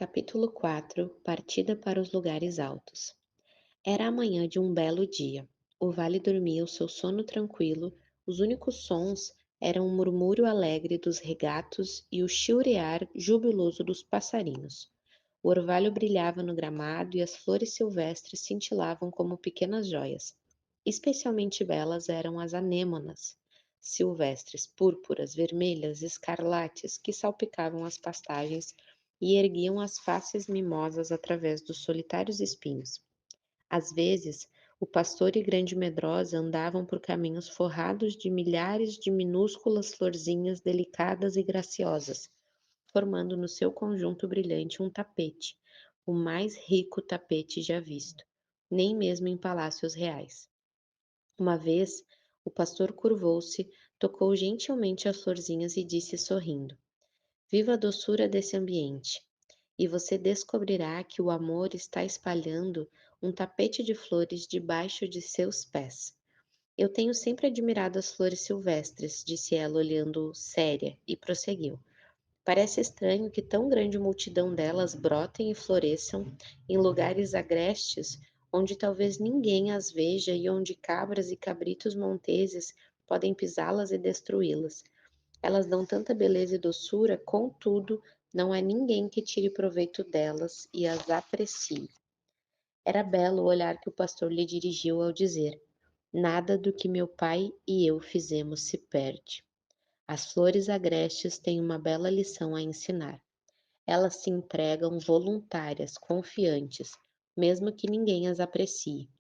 Capítulo 4. Partida para os lugares altos. Era a manhã de um belo dia. O vale dormia o seu sono tranquilo, os únicos sons eram o murmúrio alegre dos regatos e o chilrear jubiloso dos passarinhos. O orvalho brilhava no gramado e as flores silvestres cintilavam como pequenas joias. Especialmente belas eram as anêmonas, silvestres, púrpuras, vermelhas, escarlates, que salpicavam as pastagens e erguiam as faces mimosas através dos solitários espinhos. Às vezes, o pastor e Grande Medrosa andavam por caminhos forrados de milhares de minúsculas florzinhas delicadas e graciosas, formando no seu conjunto brilhante um tapete, o mais rico tapete já visto, nem mesmo em palácios reais. Uma vez, o pastor curvou-se, tocou gentilmente as florzinhas e disse sorrindo: Viva a doçura desse ambiente! E você descobrirá que o amor está espalhando um tapete de flores debaixo de seus pés. Eu tenho sempre admirado as flores silvestres, disse ela olhando séria, e prosseguiu. Parece estranho que tão grande multidão delas brotem e floresçam em lugares agrestes, onde talvez ninguém as veja e onde cabras e cabritos monteses podem pisá-las e destruí-las. Elas dão tanta beleza e doçura, contudo, não há ninguém que tire proveito delas e as aprecie. Era belo o olhar que o pastor lhe dirigiu ao dizer: Nada do que meu pai e eu fizemos se perde. As flores agrestes têm uma bela lição a ensinar. Elas se entregam voluntárias, confiantes, mesmo que ninguém as aprecie.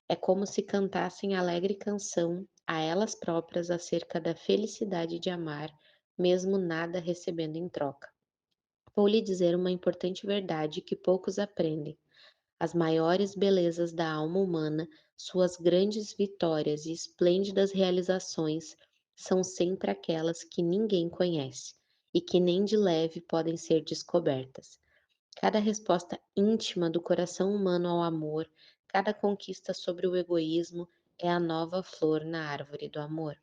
É como se cantassem alegre canção a elas próprias acerca da felicidade de amar, mesmo nada recebendo em troca. Vou lhe dizer uma importante verdade que poucos aprendem. As maiores belezas da alma humana, suas grandes vitórias e esplêndidas realizações, são sempre aquelas que ninguém conhece e que nem de leve podem ser descobertas. Cada resposta íntima do coração humano ao amor, cada conquista sobre o egoísmo é a nova flor na árvore do amor.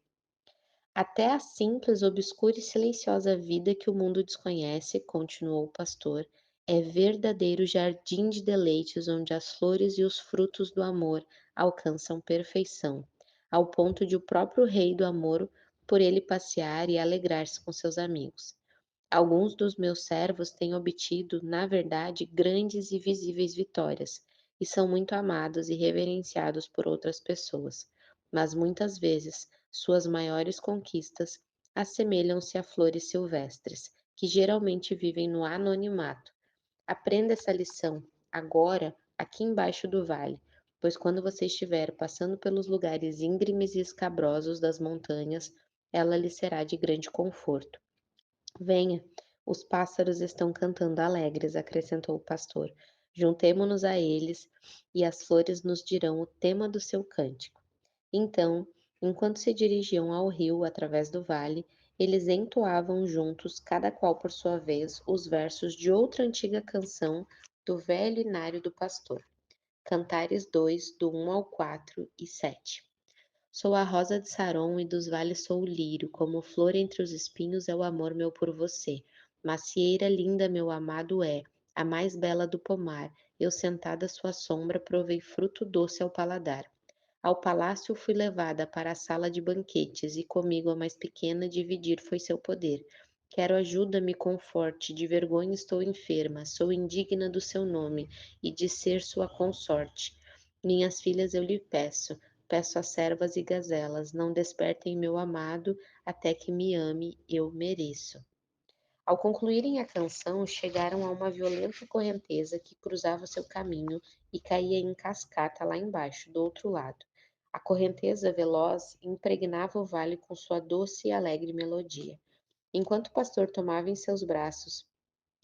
Até a simples, obscura e silenciosa vida que o mundo desconhece, continuou o pastor, é verdadeiro jardim de deleites onde as flores e os frutos do amor alcançam perfeição, ao ponto de o próprio rei do amor por ele passear e alegrar-se com seus amigos. Alguns dos meus servos têm obtido, na verdade, grandes e visíveis vitórias, e são muito amados e reverenciados por outras pessoas, mas muitas vezes suas maiores conquistas assemelham-se a flores silvestres, que geralmente vivem no anonimato. Aprenda essa lição agora, aqui embaixo do vale, pois quando você estiver passando pelos lugares íngremes e escabrosos das montanhas, ela lhe será de grande conforto. Venha, os pássaros estão cantando alegres, acrescentou o pastor. Juntemo-nos a eles, e as flores nos dirão o tema do seu cântico. Então, enquanto se dirigiam ao rio através do vale, eles entoavam juntos, cada qual por sua vez, os versos de outra antiga canção do velho inário do pastor. Cantares 2, do 1 ao 4 e 7. Sou a rosa de Saron e dos vales sou o lírio, como flor entre os espinhos é o amor meu por você. Macieira linda meu amado é, a mais bela do pomar, eu sentada à sua sombra provei fruto doce ao paladar. Ao palácio fui levada para a sala de banquetes e comigo a mais pequena dividir foi seu poder. Quero ajuda, me conforte, de vergonha estou enferma, sou indigna do seu nome e de ser sua consorte. Minhas filhas eu lhe peço, peço às servas e gazelas, não despertem meu amado, até que me ame, eu mereço. Ao concluírem a canção, chegaram a uma violenta correnteza que cruzava seu caminho e caía em cascata lá embaixo, do outro lado. A correnteza veloz impregnava o vale com sua doce e alegre melodia. Enquanto o pastor tomava em seus braços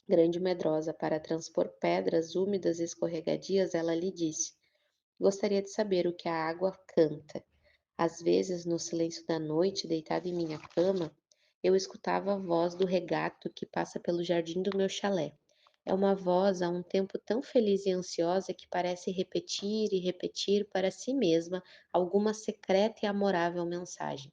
grande medrosa para transpor pedras úmidas e escorregadias, ela lhe disse: Gostaria de saber o que a água canta. Às vezes, no silêncio da noite, deitada em minha cama, eu escutava a voz do regato que passa pelo jardim do meu chalé. É uma voz a um tempo tão feliz e ansiosa que parece repetir e repetir para si mesma alguma secreta e amorável mensagem.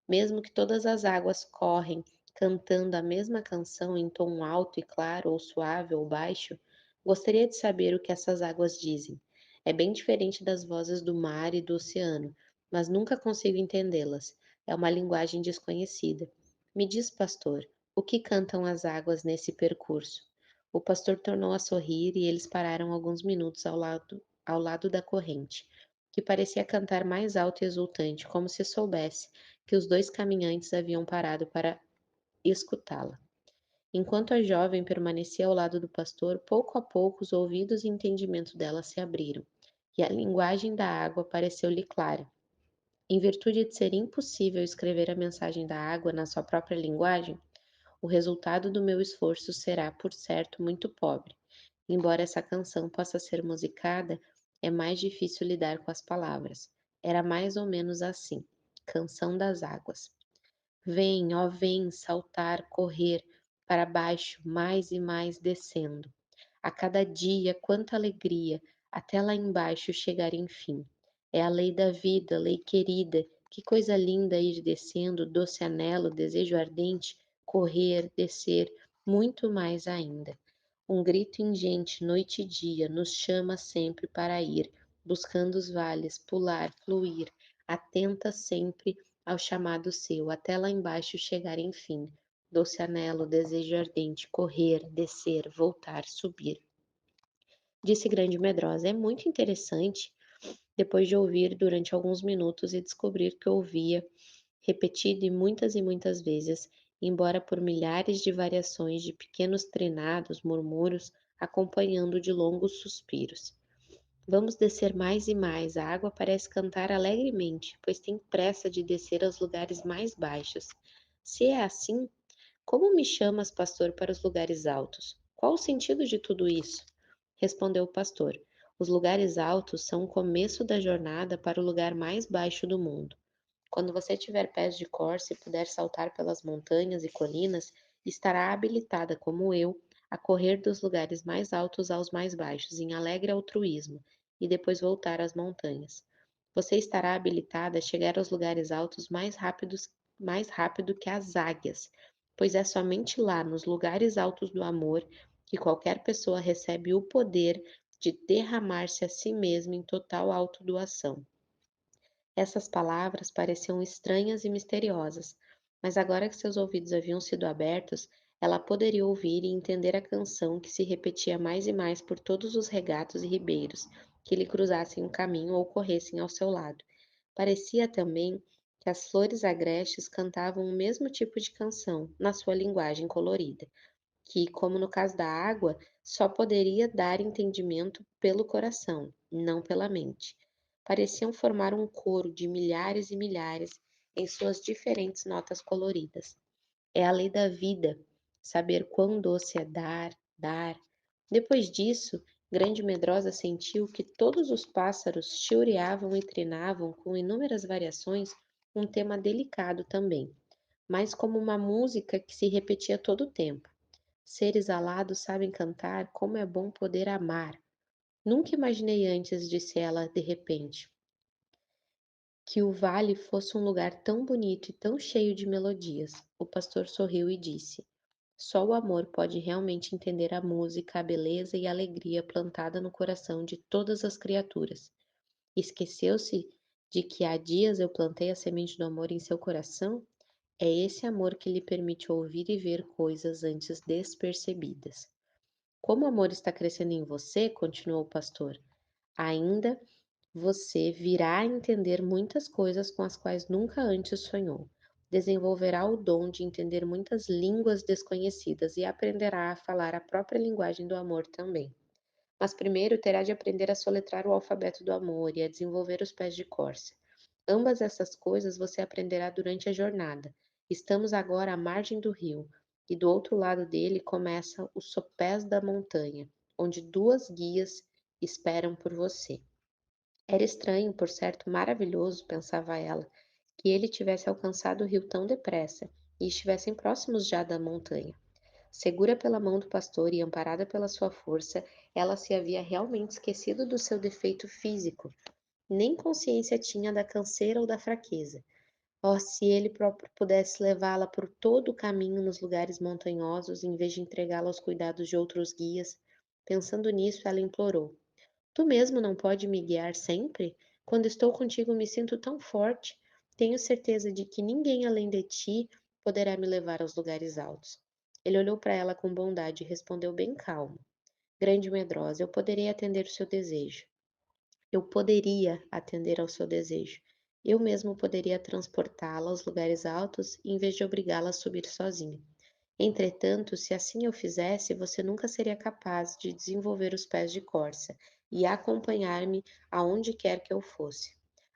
Mesmo que todas as águas correm cantando a mesma canção em tom alto e claro, ou suave ou baixo? Gostaria de saber o que essas águas dizem. É bem diferente das vozes do mar e do oceano, mas nunca consigo entendê-las. É uma linguagem desconhecida. Me diz, pastor, o que cantam as águas nesse percurso? O pastor tornou a sorrir e eles pararam alguns minutos ao lado da corrente, que parecia cantar mais alto e exultante, como se soubesse que os dois caminhantes haviam parado para escutá-la. Enquanto a jovem permanecia ao lado do pastor, pouco a pouco os ouvidos e entendimento dela se abriram, e a linguagem da água pareceu-lhe clara. Em virtude de ser impossível escrever a mensagem da água na sua própria linguagem, o resultado do meu esforço será, por certo, muito pobre. Embora essa canção possa ser musicada, é mais difícil lidar com as palavras. Era mais ou menos assim: Canção das Águas. Vem, ó vem, saltar, correr, para baixo, mais e mais descendo. A cada dia, quanta alegria, até lá embaixo chegar enfim. É a lei da vida, lei querida, que coisa linda ir descendo, doce anelo, desejo ardente, correr, descer, muito mais ainda. Um grito ingente, noite e dia, nos chama sempre para ir, buscando os vales, pular, fluir, atenta sempre ao chamado seu, até lá embaixo chegar enfim. Doce anelo, desejo ardente, correr, descer, voltar, subir. Disse Grande Medrosa. É muito interessante, depois de ouvir durante alguns minutos e descobrir que ouvia, repetido e muitas vezes, embora por milhares de variações de pequenos trinados, murmúrios, acompanhando de longos suspiros. Vamos descer mais e mais. A água parece cantar alegremente, pois tem pressa de descer aos lugares mais baixos. Se é assim, como me chamas, pastor, para os lugares altos? Qual o sentido de tudo isso? Respondeu o pastor: Os lugares altos são o começo da jornada para o lugar mais baixo do mundo. Quando você tiver pés de corça e puder saltar pelas montanhas e colinas, estará habilitada, como eu, a correr dos lugares mais altos aos mais baixos, em alegre altruísmo, e depois voltar às montanhas. Você estará habilitada a chegar aos lugares altos mais rápido que as águias, pois é somente lá, nos lugares altos do amor, que qualquer pessoa recebe o poder de derramar-se a si mesma em total autodoação. Essas palavras pareciam estranhas e misteriosas, mas agora que seus ouvidos haviam sido abertos, ela poderia ouvir e entender a canção que se repetia mais e mais por todos os regatos e ribeiros que lhe cruzassem o caminho ou corressem ao seu lado. Parecia também que as flores agrestes cantavam o mesmo tipo de canção, na sua linguagem colorida, que, como no caso da água, só poderia dar entendimento pelo coração, não pela mente. Pareciam formar um coro de milhares e milhares em suas diferentes notas coloridas. É a lei da vida, saber quão doce é dar, dar. Depois disso, Grande Medrosa sentiu que todos os pássaros chilreavam e trinavam com inúmeras variações um tema delicado também, mas como uma música que se repetia todo o tempo. Seres alados sabem cantar, como é bom poder amar. Nunca imaginei antes, disse ela de repente, que o vale fosse um lugar tão bonito e tão cheio de melodias. O pastor sorriu e disse: Só o amor pode realmente entender a música, a beleza e a alegria plantada no coração de todas as criaturas. Esqueceu-se de que há dias eu plantei a semente do amor em seu coração? É esse amor que lhe permite ouvir e ver coisas antes despercebidas. Como o amor está crescendo em você, continuou o pastor, ainda você virá a entender muitas coisas com as quais nunca antes sonhou. Desenvolverá o dom de entender muitas línguas desconhecidas e aprenderá a falar a própria linguagem do amor também. Mas primeiro terá de aprender a soletrar o alfabeto do amor e a desenvolver os pés de corça. Ambas essas coisas você aprenderá durante a jornada. Estamos agora à margem do rio, e do outro lado dele começa os sopés da montanha, onde duas guias esperam por você. Era estranho, por certo maravilhoso, pensava ela, que ele tivesse alcançado o rio tão depressa e estivessem próximos já da montanha. Segura pela mão do pastor e amparada pela sua força, ela se havia realmente esquecido do seu defeito físico, nem consciência tinha da canseira ou da fraqueza. Oh, se ele próprio pudesse levá-la por todo o caminho nos lugares montanhosos, em vez de entregá-la aos cuidados de outros guias. Pensando nisso, ela implorou: Tu mesmo não pode me guiar sempre? Quando estou contigo, me sinto tão forte. Tenho certeza de que ninguém além de ti poderá me levar aos lugares altos. Ele olhou para ela com bondade e respondeu bem calmo: Grande medrosa, eu poderei atender o seu desejo. Eu poderia atender ao seu desejo. Eu mesmo poderia transportá-la aos lugares altos em vez de obrigá-la a subir sozinha. Entretanto, se assim eu fizesse, você nunca seria capaz de desenvolver os pés de corça e acompanhar-me aonde quer que eu fosse.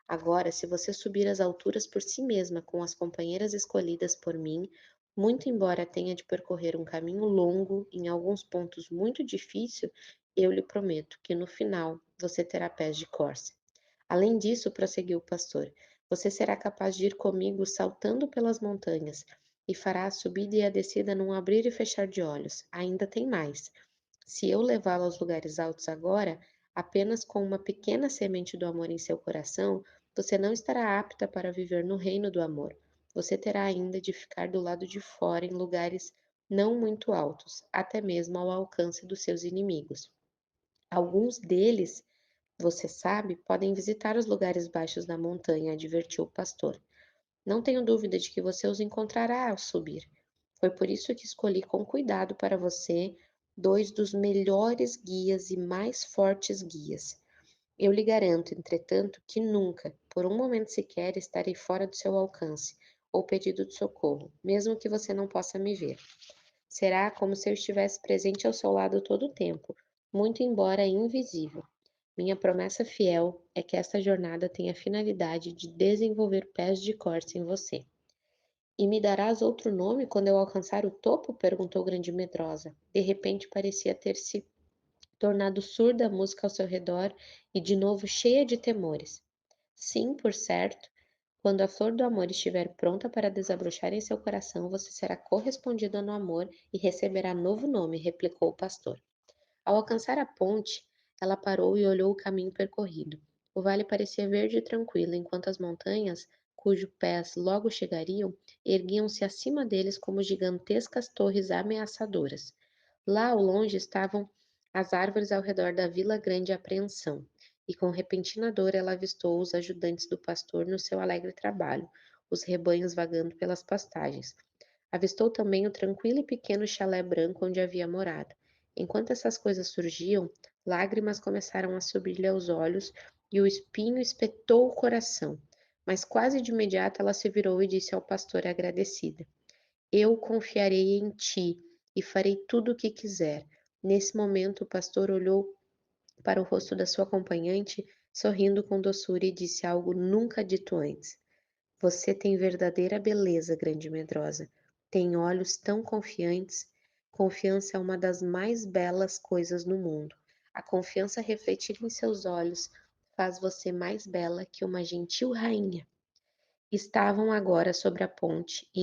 Agora, se você subir as alturas por si mesma com as companheiras escolhidas por mim, muito embora tenha de percorrer um caminho longo, em alguns pontos muito difícil, eu lhe prometo que no final você terá pés de corça. Além disso, prosseguiu o pastor, você será capaz de ir comigo saltando pelas montanhas e fará a subida e a descida num abrir e fechar de olhos. Ainda tem mais. Se eu levá-lo aos lugares altos agora, apenas com uma pequena semente do amor em seu coração, você não estará apta para viver no reino do amor. Você terá ainda de ficar do lado de fora em lugares não muito altos, até mesmo ao alcance dos seus inimigos. Alguns deles, você sabe, podem visitar os lugares baixos da montanha, advertiu o pastor. Não tenho dúvida de que você os encontrará ao subir. Foi por isso que escolhi com cuidado para você dois dos melhores guias e mais fortes guias. Eu lhe garanto, entretanto, que nunca, por um momento sequer, estarei fora do seu alcance ou pedido de socorro, mesmo que você não possa me ver. Será como se eu estivesse presente ao seu lado todo o tempo, muito embora invisível. Minha promessa fiel é que esta jornada tenha a finalidade de desenvolver pés de corça em você. E me darás outro nome quando eu alcançar o topo? Perguntou Grande Medrosa. De repente parecia ter se tornado surda a música ao seu redor e de novo cheia de temores. Sim, por certo. Quando a flor do amor estiver pronta para desabrochar em seu coração, você será correspondida no amor e receberá novo nome, replicou o pastor. Ao alcançar a ponte, ela parou e olhou o caminho percorrido. O vale parecia verde e tranquilo, enquanto as montanhas, cujos pés logo chegariam, erguiam-se acima deles como gigantescas torres ameaçadoras. Lá ao longe estavam as árvores ao redor da Vila Grande Apreensão, e com repentina dor ela avistou os ajudantes do pastor no seu alegre trabalho, os rebanhos vagando pelas pastagens. Avistou também o tranquilo e pequeno chalé branco onde havia morado. Enquanto essas coisas surgiam, lágrimas começaram a subir-lhe aos olhos e o espinho espetou o coração. Mas quase de imediato ela se virou e disse ao pastor agradecida: Eu confiarei em ti e farei tudo o que quiser. Nesse momento, o pastor olhou para o rosto da sua acompanhante, sorrindo com doçura e disse algo nunca dito antes. Você tem verdadeira beleza, Grande Medrosa. Tem olhos tão confiantes. Confiança é uma das mais belas coisas no mundo. A confiança refletida em seus olhos faz você mais bela que uma gentil rainha. Estavam agora sobre a ponte e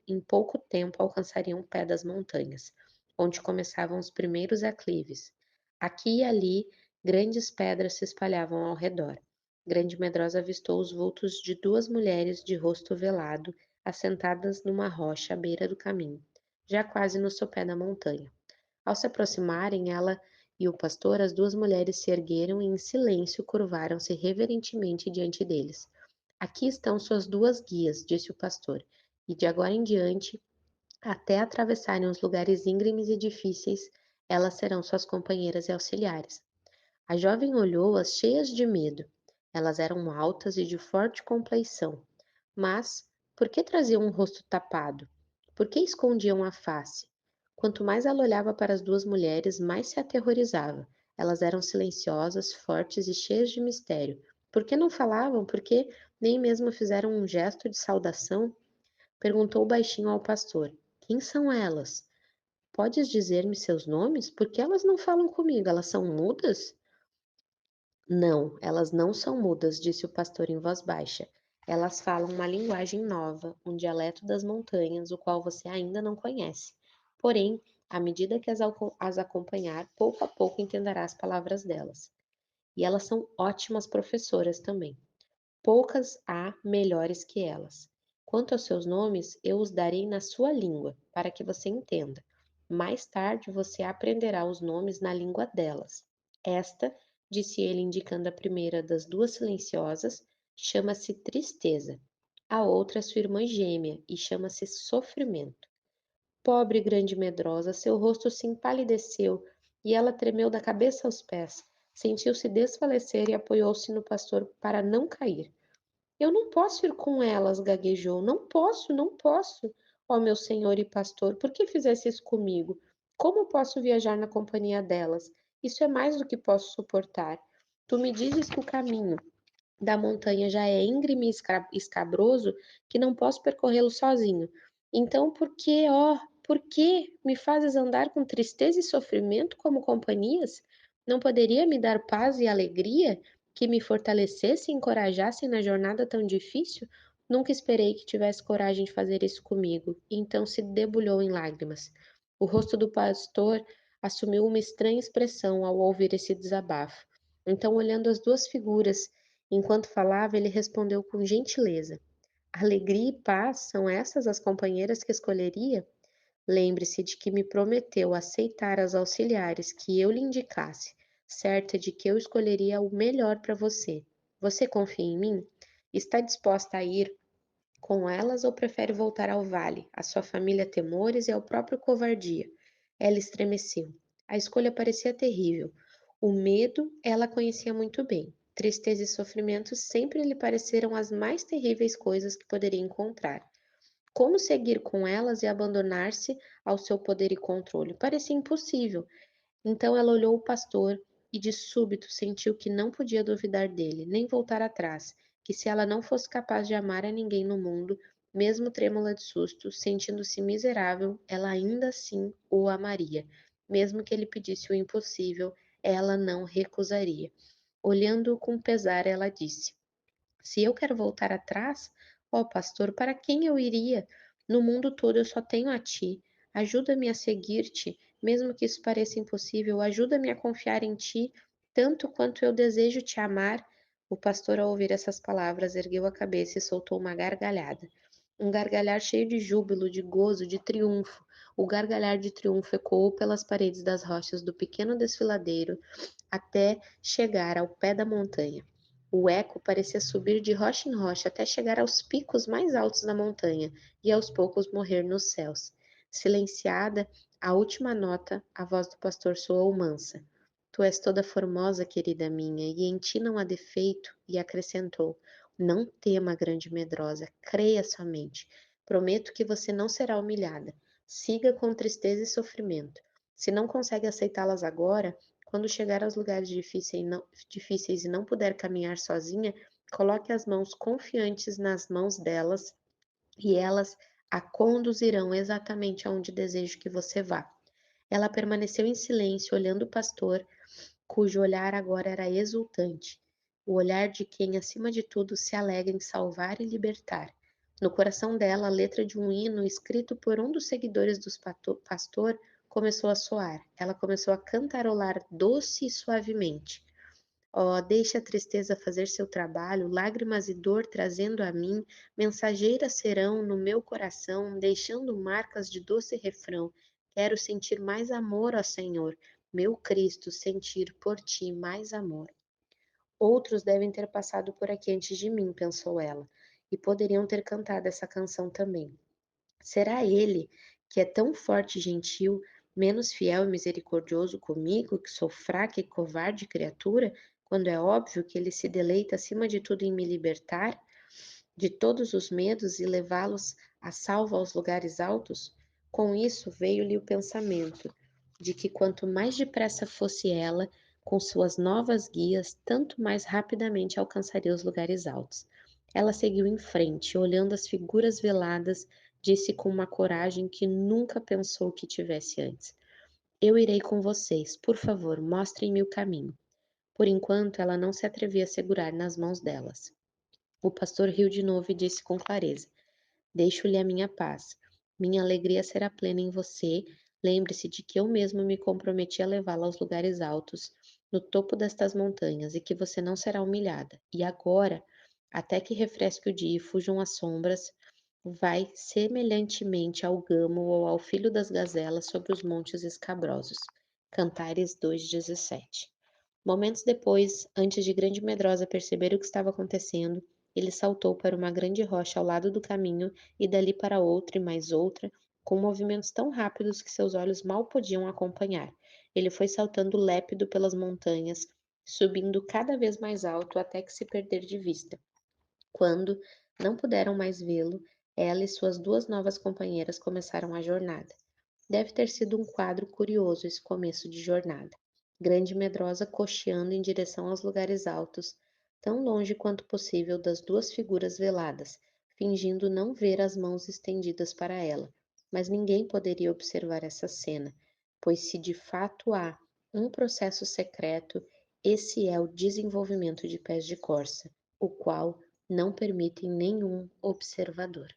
em pouco tempo alcançariam o pé das montanhas, onde começavam os primeiros aclives. Aqui e ali, grandes pedras se espalhavam ao redor. Grande Medrosa avistou os vultos de duas mulheres de rosto velado, assentadas numa rocha à beira do caminho, já quase no sopé da montanha. Ao se aproximarem, ela e o pastor, as duas mulheres se ergueram e em silêncio curvaram-se reverentemente diante deles. Aqui estão suas duas guias, disse o pastor, e de agora em diante, até atravessarem os lugares íngremes e difíceis, elas serão suas companheiras e auxiliares. A jovem olhou-as cheias de medo. Elas eram altas e de forte compleição. Mas por que traziam um rosto tapado? Por que escondiam a face? Quanto mais ela olhava para as duas mulheres, mais se aterrorizava. Elas eram silenciosas, fortes e cheias de mistério. Por que não falavam? Por que nem mesmo fizeram um gesto de saudação? Perguntou baixinho ao pastor: Quem são elas? Podes dizer-me seus nomes? Por que elas não falam comigo? Elas são mudas? Não, elas não são mudas, disse o pastor em voz baixa. Elas falam uma linguagem nova, um dialeto das montanhas, o qual você ainda não conhece. Porém, à medida que as acompanhar, pouco a pouco entenderá as palavras delas. E elas são ótimas professoras também. Poucas há melhores que elas. Quanto aos seus nomes, eu os darei na sua língua, para que você entenda. Mais tarde você aprenderá os nomes na língua delas. Esta, disse ele, indicando a primeira das duas silenciosas, chama-se Tristeza. A outra é sua irmã gêmea e chama-se Sofrimento. Pobre grande medrosa, seu rosto se empalideceu e ela tremeu da cabeça aos pés. Sentiu-se desfalecer e apoiou-se no pastor para não cair. Eu não posso ir com elas, gaguejou. Não posso, não posso. Ó meu senhor e pastor, por que fizesse isso comigo? Como posso viajar na companhia delas? Isso é mais do que posso suportar. Tu me dizes que o caminho da montanha já é íngreme e escabroso, que não posso percorrê-lo sozinho. Então, por que me fazes andar com tristeza e sofrimento como companhias? Não poderia me dar paz e alegria, que me fortalecesse e encorajasse na jornada tão difícil? Nunca esperei que tivesse coragem de fazer isso comigo. E então se debulhou em lágrimas. O rosto do pastor assumiu uma estranha expressão ao ouvir esse desabafo. Então, olhando as duas figuras, enquanto falava, ele respondeu com gentileza: Alegria e paz são essas as companheiras que escolheria? Lembre-se de que me prometeu aceitar as auxiliares que eu lhe indicasse, certa de que eu escolheria o melhor para você. Você confia em mim? Está disposta a ir com elas ou prefere voltar ao vale, à sua família temores e ao próprio covardia? Ela estremeceu. A escolha parecia terrível. O medo ela conhecia muito bem. Tristeza e sofrimento sempre lhe pareceram as mais terríveis coisas que poderia encontrar. Como seguir com elas e abandonar-se ao seu poder e controle? Parecia impossível. Então ela olhou o pastor e de súbito sentiu que não podia duvidar dele, nem voltar atrás, que se ela não fosse capaz de amar a ninguém no mundo, mesmo trêmula de susto, sentindo-se miserável, ela ainda assim o amaria. Mesmo que ele pedisse o impossível, ela não recusaria. Olhando-o com pesar, ela disse: Se eu quero voltar atrás, ó pastor, para quem eu iria? No mundo todo eu só tenho a ti. Ajuda-me a seguir-te, mesmo que isso pareça impossível. Ajuda-me a confiar em ti, tanto quanto eu desejo te amar. O pastor, ao ouvir essas palavras, ergueu a cabeça e soltou uma gargalhada. Um gargalhar cheio de júbilo, de gozo, de triunfo. O gargalhar de triunfo ecoou pelas paredes das rochas do pequeno desfiladeiro até chegar ao pé da montanha. O eco parecia subir de rocha em rocha até chegar aos picos mais altos da montanha e aos poucos morrer nos céus. Silenciada, a última nota, a voz do pastor soou mansa. Tu és toda formosa, querida minha, e em ti não há defeito, e acrescentou: Não tema, grande medrosa, creia somente. Prometo que você não será humilhada. Siga com tristeza e sofrimento. Se não consegue aceitá-las agora, quando chegar aos lugares difíceis e não puder caminhar sozinha, coloque as mãos confiantes nas mãos delas e elas a conduzirão exatamente aonde desejo que você vá. Ela permaneceu em silêncio, olhando o pastor, cujo olhar agora era exultante, o olhar de quem, acima de tudo, se alegra em salvar e libertar. No coração dela, a letra de um hino escrito por um dos seguidores do pastor começou a soar. Ela começou a cantarolar doce e suavemente. Oh, deixe a tristeza fazer seu trabalho, lágrimas e dor trazendo a mim, mensageiras serão no meu coração, deixando marcas de doce refrão. Quero sentir mais amor, ó Senhor, meu Cristo, sentir por ti mais amor. Outros devem ter passado por aqui antes de mim, pensou ela, e poderiam ter cantado essa canção também. Será ele, que é tão forte e gentil, menos fiel e misericordioso comigo, que sou fraca e covarde criatura, quando é óbvio que ele se deleita acima de tudo em me libertar de todos os medos e levá-los a salvo aos lugares altos? Com isso veio-lhe o pensamento de que quanto mais depressa fosse ela, com suas novas guias, tanto mais rapidamente alcançaria os lugares altos. Ela seguiu em frente, olhando as figuras veladas, disse com uma coragem que nunca pensou que tivesse antes: Eu irei com vocês, por favor, mostrem-me o caminho. Por enquanto, ela não se atrevia a segurar nas mãos delas. O pastor riu de novo e disse com clareza: Deixo-lhe a minha paz. Minha alegria será plena em você. Lembre-se de que eu mesmo me comprometi a levá-la aos lugares altos, no topo destas montanhas, e que você não será humilhada. E agora, até que refresque o dia e fujam as sombras, vai semelhantemente ao gamo ou ao filho das gazelas sobre os montes escabrosos. Cantares 2:17. Momentos depois, antes de Grande Medrosa perceber o que estava acontecendo, ele saltou para uma grande rocha ao lado do caminho e dali para outra e mais outra, com movimentos tão rápidos que seus olhos mal podiam acompanhar. Ele foi saltando lépido pelas montanhas, subindo cada vez mais alto até que se perder de vista. Quando não puderam mais vê-lo, ela e suas duas novas companheiras começaram a jornada. Deve ter sido um quadro curioso esse começo de jornada. Grande e Medrosa cocheando em direção aos lugares altos, tão longe quanto possível das duas figuras veladas, fingindo não ver as mãos estendidas para ela. Mas ninguém poderia observar essa cena, pois se de fato há um processo secreto, esse é o desenvolvimento de pés de corça, o qual não permitem nenhum observador.